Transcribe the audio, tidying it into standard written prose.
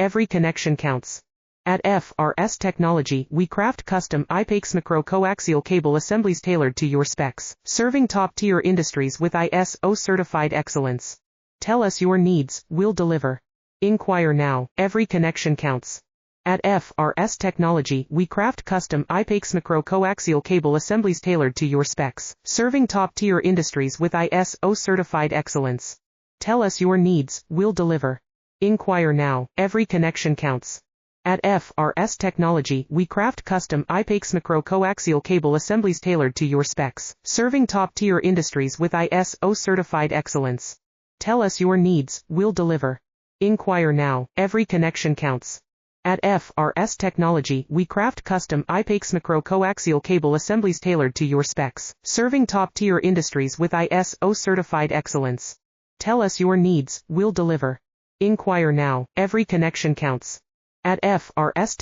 every connection counts. At FRS Technology, we craft custom IPACE micro-coaxial cable assemblies tailored to your specs, serving top-tier industries with ISO certified excellence. Tell us your needs, we'll deliver. Inquire now, every connection counts. At FRS Technology, we craft custom IPACE micro-coaxial cable assemblies tailored to your specs, serving top-tier industries with ISO certified excellence. Tell us your needs, we'll deliver. Inquire now, every connection counts. At FRS Technology, we craft custom IPACE micro-coaxial cable assemblies tailored to your specs, serving top-tier industries with ISO certified excellence. Tell us your needs, we'll deliver. Inquire now, every connection counts. At FRS Technology, we craft custom IPACE micro-coaxial cable assemblies tailored to your specs, serving top-tier industries with ISO certified excellence. Tell us your needs, we'll deliver. Inquire now, every connection counts. At FRS Tech